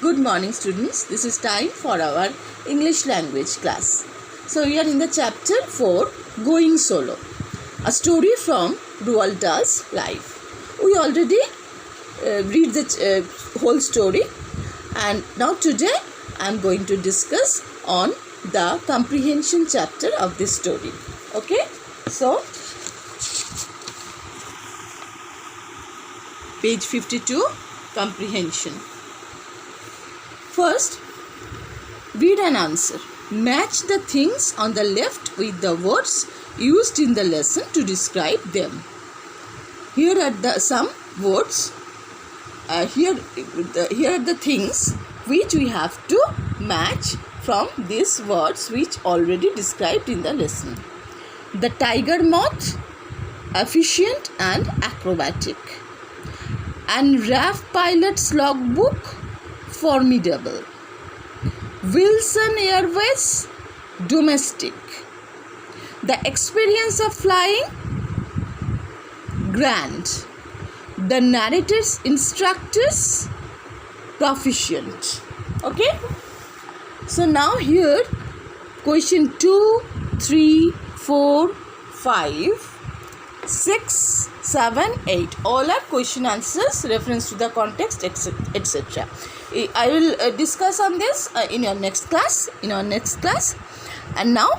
Good morning, students. This is time for our English language class. So we are in the chapter 4, Going Solo, a story from Roald Dahl's life. We already read the whole story, and now today I am going to discuss on the comprehension chapter of this story. Okay, so page 52, comprehension. First, read and answer. Match the things on the left with the words used in the lesson to describe them. Here are some words. Here are the things which we have to match from these words which already described in the lesson. The tiger moth, efficient and acrobatic. And RAF pilot's logbook, formidable. Wilson Airways, domestic. The experience of flying, grand. The narrator's instructors, proficient. Okay. So now here question 2, 3, 4, 5, 6, 7, 8. All are question answers, reference to the context, etc. I will discuss on this in our next class. And now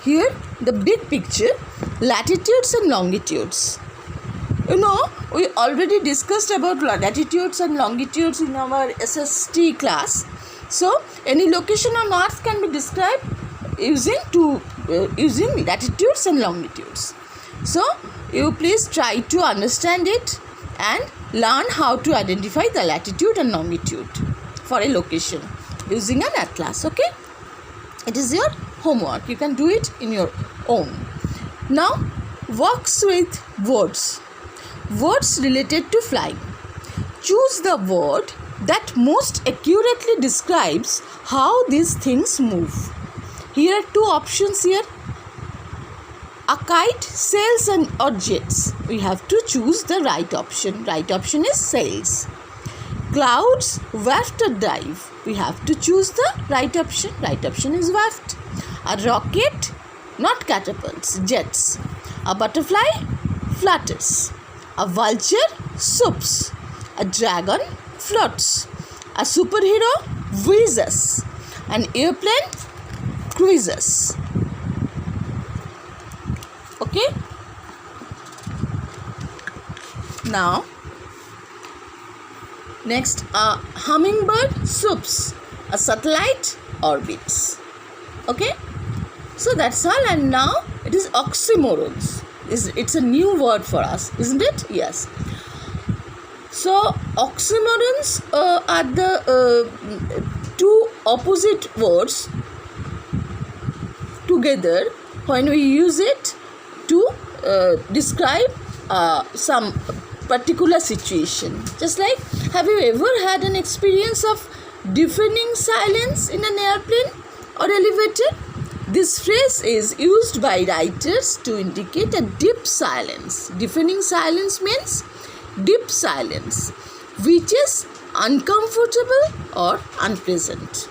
here the big picture, latitudes and longitudes. You know, we already discussed about latitudes and longitudes in our SST class. So any location on Earth can be described using latitudes and longitudes. So you please try to understand it and learn how to identify the latitude and longitude for a location using an atlas. Okay, it is your homework. You can do it in your own. Now, works with words related to flying. Choose the word that most accurately describes how these things move. Here are two options here. A kite, sails or jets. We have to choose the right option. Right option is sails. Clouds, waft or dive. We have to choose the right option. Right option is waft. A rocket, not catapults, jets. A butterfly, flutters. A vulture, swoops. A dragon, floats. A superhero, whizzes. An airplane, cruises. Okay. Now, next, a hummingbird swoops, a satellite orbits. Okay. So that's all. And now it is oxymorons. It's a new word for us, isn't it? Yes. So oxymorons are the two opposite words together when we use it to describe some particular situation. Just like, have you ever had an experience of deafening silence in an airplane or elevator? This phrase is used by writers to indicate a deep silence. Deafening silence means deep silence, which is uncomfortable or unpleasant.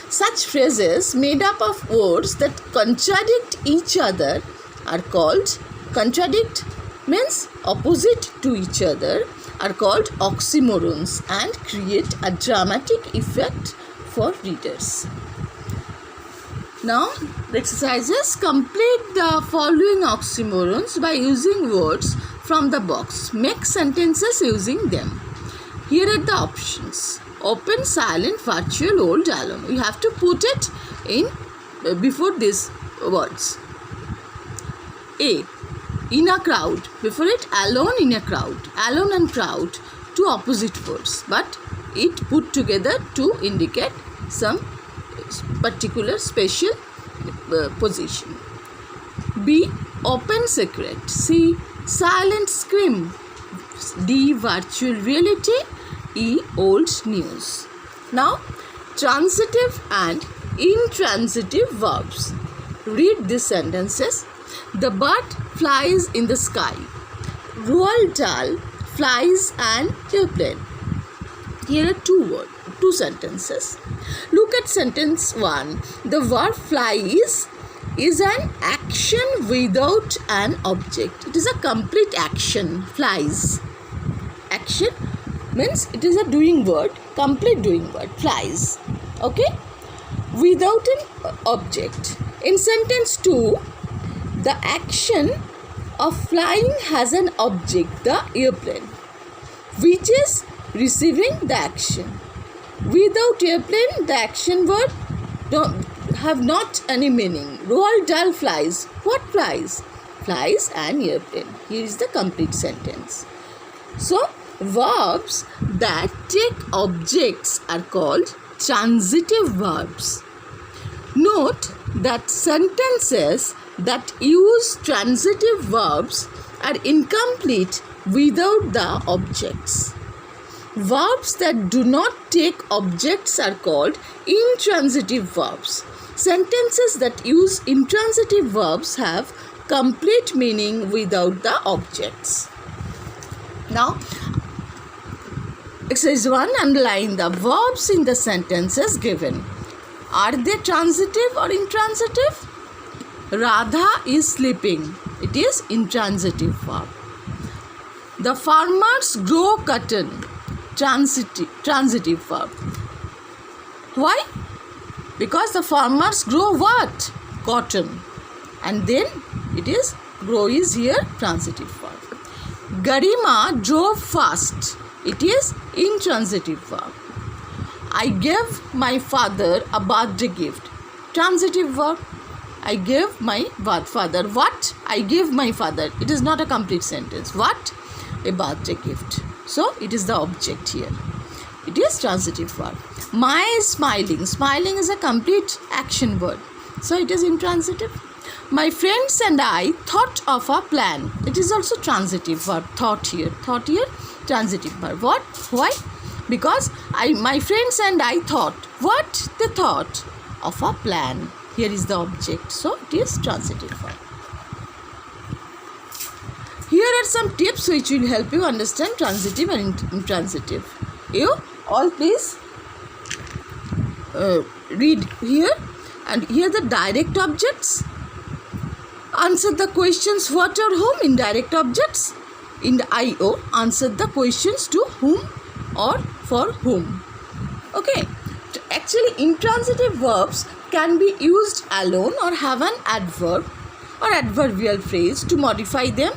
Such phrases made up of words that contradict each other are called, contradict means opposite to each other, are called oxymorons and create a dramatic effect for readers. Now, the exercises: complete the following oxymorons by using words from the box. Make sentences using them. Here are the options. Open, silent, virtual, old, alone. We have to put it in before these words. A. In a crowd. Before it, alone in a crowd. Alone and crowd, two opposite words, but it put together to indicate some particular special position. B. Open, secret. C. Silent, scream. D. Virtual reality. E. Old news. Now, transitive and intransitive verbs. Read these sentences. The bird flies in the sky. Roald Dahl flies an airplane. Here are two sentences. Look at sentence 1. The verb flies is an action without an object. It is a complete action. Flies. Action means it is a doing word, complete doing word. Flies. Okay? Without an object. In sentence 2, the action of flying has an object, the airplane, which is receiving the action. Without airplane, the action word don't have not any meaning. Roald Dahl flies. What flies? Flies an airplane. Here is the complete sentence. So, verbs that take objects are called transitive verbs. Note that sentences that use transitive verbs are incomplete without the objects. Verbs that do not take objects are called intransitive verbs. Sentences that use intransitive verbs have complete meaning without the objects. Now, exercise 1, underline the verbs in the sentences given. Are they transitive or intransitive? Radha is sleeping. It is intransitive verb. The farmers grow cotton. Transitive verb. Why? Because the farmers grow what? Cotton. And then it is grow is here transitive verb. Garima drove fast. It is intransitive verb. I gave my father a birthday gift. Transitive verb. I gave my father. What? I gave my father. It is not a complete sentence. What? A birthday gift. So, it is the object here. It is transitive verb. My smiling. Smiling is a complete action word. So, it is intransitive. My friends and I thought of a plan. It is also transitive verb. Thought here. Thought here, transitive verb. What? Why? Because my friends and I thought. What? They thought of a plan. Here is the object. So, it is transitive verb. Here are some tips which will help you understand transitive and intransitive. You all please read here, and here the direct objects. Answer the questions what or whom. Indirect objects in the IO answer the questions to whom or for whom. Okay. Actually, intransitive verbs can be used alone or have an adverb or adverbial phrase to modify them.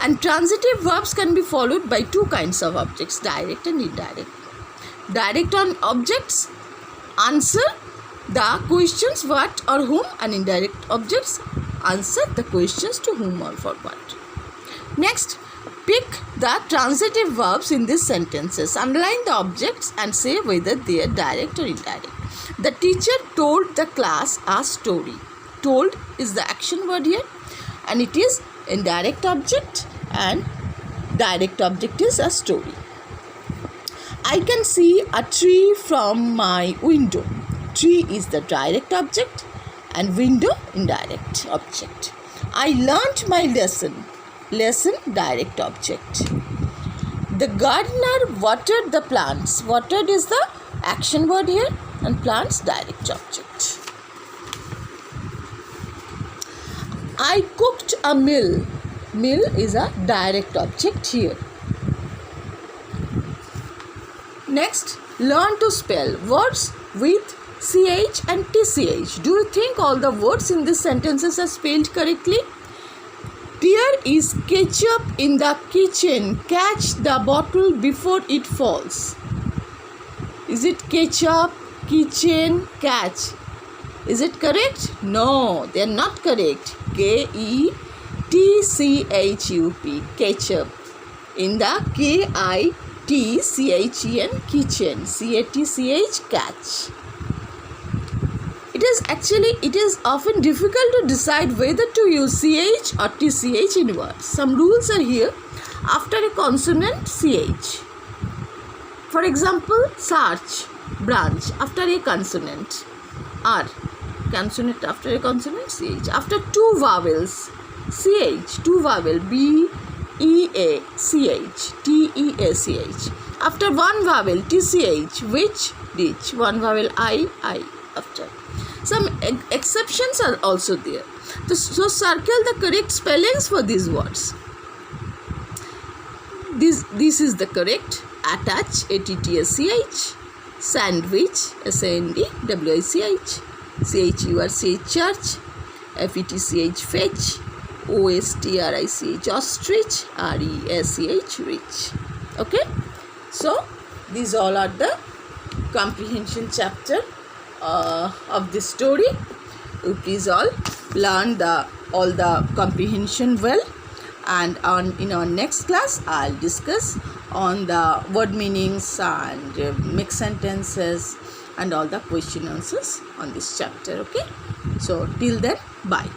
And transitive verbs can be followed by two kinds of objects, direct and indirect. Direct on objects answer the questions what or whom, and indirect objects answer the questions to whom or for what. Next, pick the transitive verbs in these sentences. Underline the objects and say whether they are direct or indirect. The teacher told the class a story. Told is the action word here, and it is indirect object, and direct object is a story. I can see a tree from my window. Tree is the direct object and window indirect object. I learnt my lesson. Lesson direct object. The gardener watered the plants. Watered is the action word here, and plants direct object. I cooked a meal. Meal is a direct object here. Next, learn to spell words with CH and TCH. Do you think all the words in these sentences are spelled correctly? There is ketchup in the kitchen. Catch the bottle before it falls. Is it ketchup, kitchen, catch? Is it correct? No, they are not correct. KETCHUP, ketchup. In the KITCHEN, kitchen. CATCH, catch. It is often difficult to decide whether to use CH or TCH in words. Some rules are here. After a consonant, CH. For example, search, branch. After a consonant, R. Consonant after a consonant, CH. After two vowels, CH. Two vowel, B, E, A, CH. T, E, A, CH. after one vowel, TCH, which, ditch, one vowel, I after. Some exceptions are also there. So circle the correct spellings for these words. This is the correct. Attach, ATTACH. Sandwich, SANDWICH. CHUR, church. FETCH, fetch. OSTRICH, ostrich. RESCH, rich. Okay, so these all are the comprehension chapter of this story. You please all learn all the comprehension well, and in our next class I'll discuss on the word meanings and mixed sentences and all the question answers on this chapter. Okay, so till then, bye.